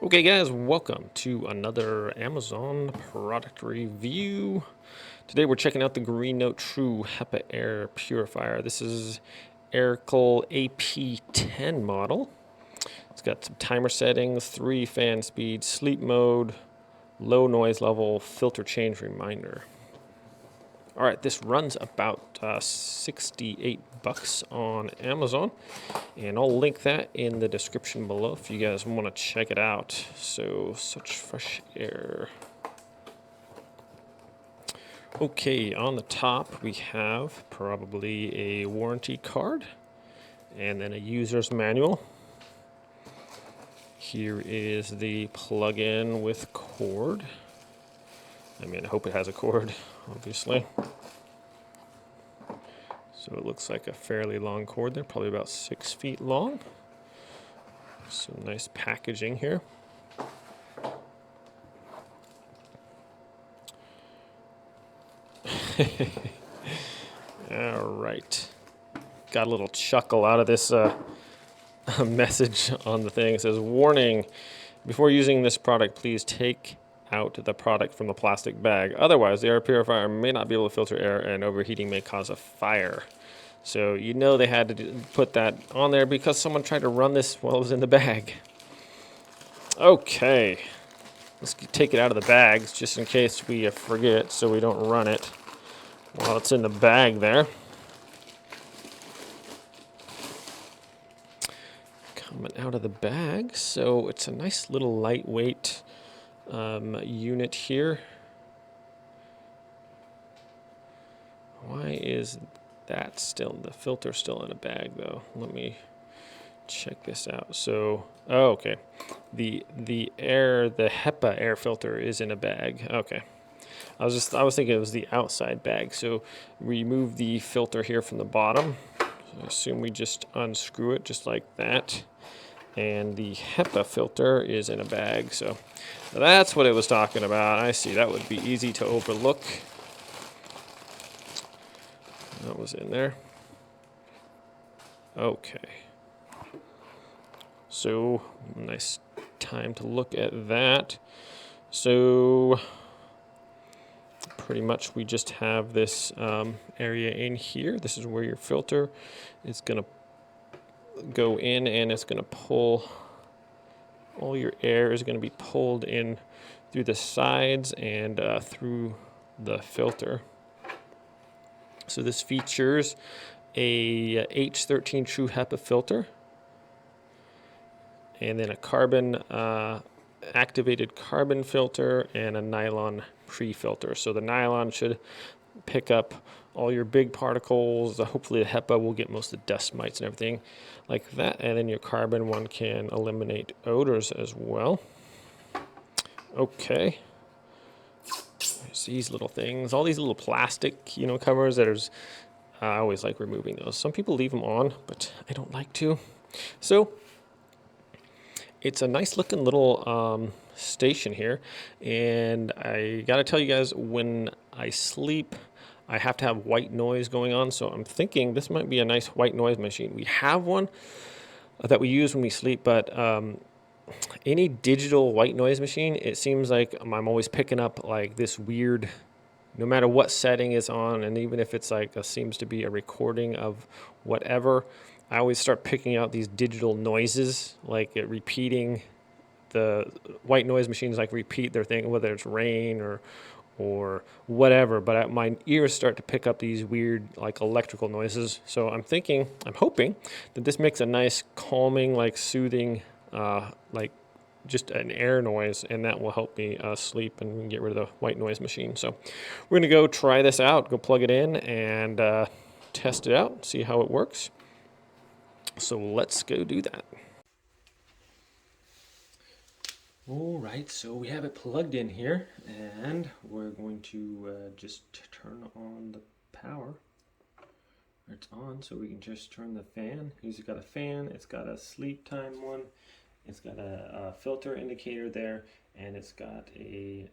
Okay guys, welcome to another Amazon product review. Today we're checking out the Greenote True Hepa Air Purifier. This is Aircle AP10 model. It's got some timer settings, 3 fan speed, sleep mode, low noise level, filter change reminder. All right, this runs about $68 on Amazon, and I'll link that in the description below if you guys want to check it out. So, such fresh air. Okay, on the top we have probably a warranty card and then a user's manual. Here is the plug-in with cord. I mean, I hope it has a cord, obviously. So it looks like a fairly long cord there, probably about 6 feet long. Some nice packaging here. All right. Got a little chuckle out of this message on the thing. It says, warning, before using this product, please take out the product from the plastic bag. Otherwise, the air purifier may not be able to filter air and overheating may cause a fire. So you know they had to put that on there because someone tried to run this while it was in the bag. Okay, let's take it out of the bags just in case we forget so we don't run it while it's in the bag there. Coming out of the bag, so it's a nice little lightweight unit here. Why is that still, the filter still in a bag though? Let me check this out. So, oh, okay. The Hepa air filter is in a bag. Okay. I was thinking it was the outside bag. So remove the filter here from the bottom. So I assume we just unscrew it just like that. And the Hepa filter is in a bag. So that's what it was talking about. I see. That would be easy to overlook. That was in there. Okay. So, nice time to look at that. So, pretty much we just have this area in here. This is where your filter is going to go in, and it's going to pull, all your air is going to be pulled in through the sides and through the filter. So this features a H13 True Hepa filter, and then a carbon activated carbon filter and a nylon pre-filter. So the nylon should pick up all your big particles. Hopefully the Hepa will get most of the dust mites and everything like that. And then your carbon one can eliminate odors as well. Okay. There's these little things, all these little plastic, covers that is, I always like removing those. Some people leave them on, but I don't like to. So it's a nice looking little station here, and I gotta tell you guys, when I sleep I have to have white noise going on, so I'm thinking this might be a nice white noise machine. We have one that we use when we sleep, but any digital white noise machine, it seems like I'm always picking up like this weird, no matter what setting is on, and even if it's like seems to be a recording of whatever, I always start picking out these digital noises, like it repeating. The white noise machines like repeat their thing, whether it's rain or whatever, but my ears start to pick up these weird like electrical noises. So I'm hoping that this makes a nice calming, like soothing, like just an air noise, and that will help me sleep and get rid of the white noise machine. So we're gonna go try this out, go plug it in and test it out, see how it works. So let's go do that. All right, so we have it plugged in here, and we're going to just turn on the power. It's on, so we can just turn the fan. It's got a fan, it's got a sleep time one, it's got a filter indicator there, and it's got a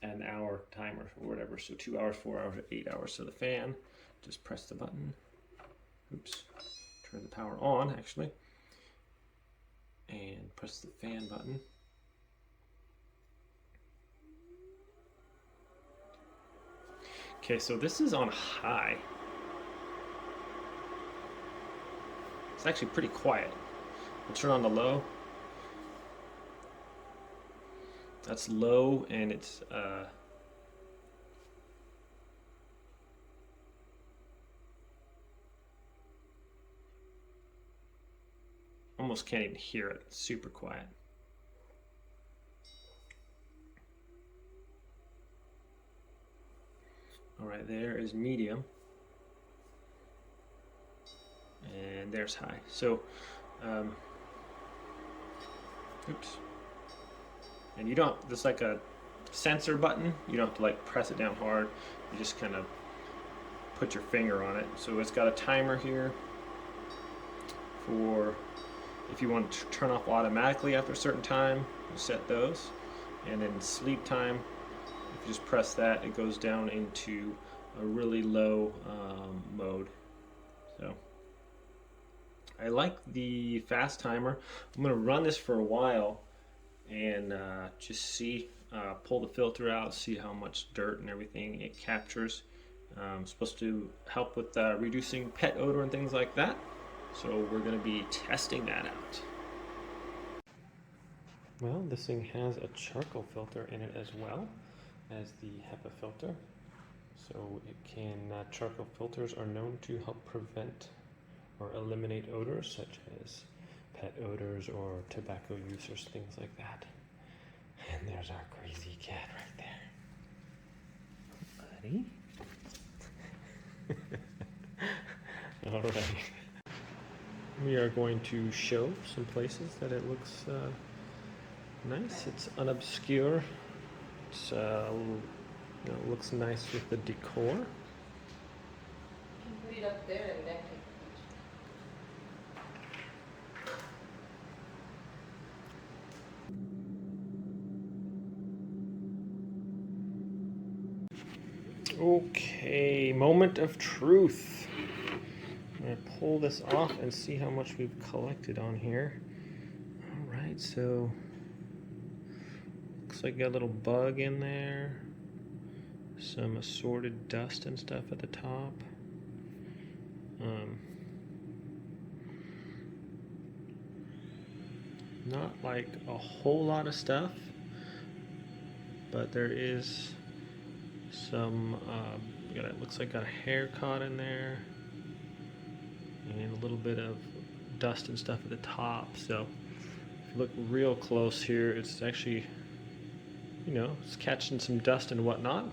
an hour timer or whatever. So 2 hours, 4 hours, 8 hours. So the fan, just press the button. Oops, turn the power on actually. And Press the fan button. Okay, so this is on high. It's actually pretty quiet. We'll turn on the low. That's low, and it's almost can't even hear it. It's super quiet. All right, there is medium, and there's high. So, oops. And you don't, there's like a sensor button. You don't have to like press it down hard. You just kind of put your finger on it. So it's got a timer here for if you want to turn off automatically after a certain time, you set those. And then sleep time, if you just press that, it goes down into a really low mode. So I like the fast timer. I'm going to run this for a while and just see, pull the filter out, see how much dirt and everything it captures. It's supposed to help with reducing pet odor and things like that. So we're going to be testing that out. Well, this thing has a charcoal filter in it as well as the Hepa filter. So it can, charcoal filters are known to help prevent or eliminate odors such as pet odors or tobacco use or things like that. And there's our crazy cat right there. Buddy? All right. We are going to show some places that it looks nice. It's unobscure. It's it looks nice with the decor. You can put it up there and then Okay, moment of truth. I'm going to pull this off and see how much we've collected on here. Alright, so looks like got a little bug in there. Some assorted dust and stuff at the top. Not like a whole lot of stuff, but there is some, it looks like got a hair caught in there, and a little bit of dust and stuff at the top. So if you look real close here, it's actually, it's catching some dust and whatnot.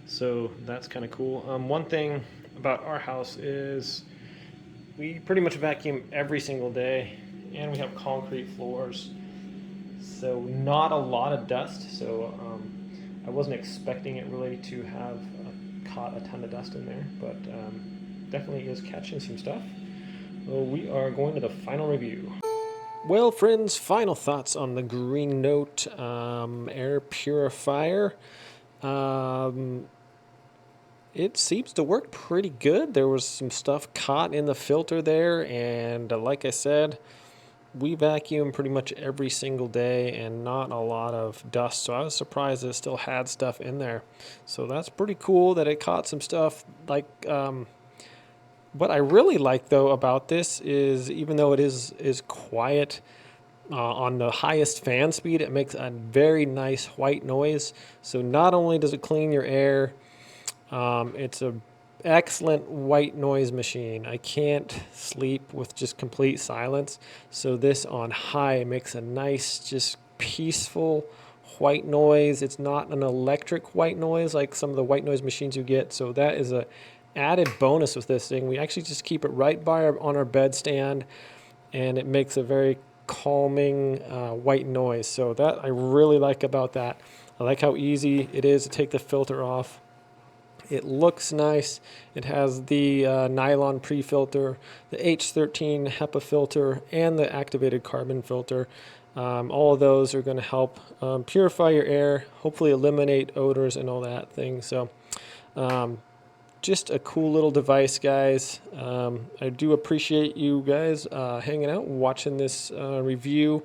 So that's kind of cool. One thing about our house is we pretty much vacuum every single day, and we have concrete floors, so not a lot of dust. So I wasn't expecting it really to have caught a ton of dust in there, but definitely is catching some stuff. Well, we are going to the final review. Well, friends, final thoughts on the Greenote air purifier. It seems to work pretty good. There was some stuff caught in the filter there, and like I said, we vacuum pretty much every single day and not a lot of dust, so I was surprised that it still had stuff in there. So that's pretty cool that it caught some stuff. Like what I really like though about this is, even though it is quiet, on the highest fan speed, it makes a very nice white noise. So not only does it clean your air, it's a excellent white noise machine. I can't sleep with just complete silence, so this on high makes a nice, just peaceful white noise. It's not an electric white noise like some of the white noise machines you get, so that is a added bonus with this thing. We actually just keep it right by on our bedstand, and it makes a very calming white noise. So that I really like about that. I like how easy it is to take the filter off. It looks nice. It has the nylon pre-filter, the H13 Hepa filter, and the activated carbon filter. All of those are going to help purify your air, hopefully eliminate odors and all that thing. So just a cool little device, guys. I do appreciate you guys hanging out and watching this review.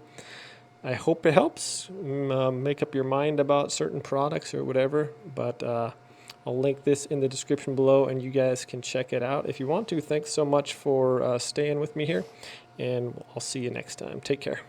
I hope it helps make up your mind about certain products or whatever, but I'll link this in the description below and you guys can check it out if you want to. Thanks so much for staying with me here, and I'll see you next time. Take care.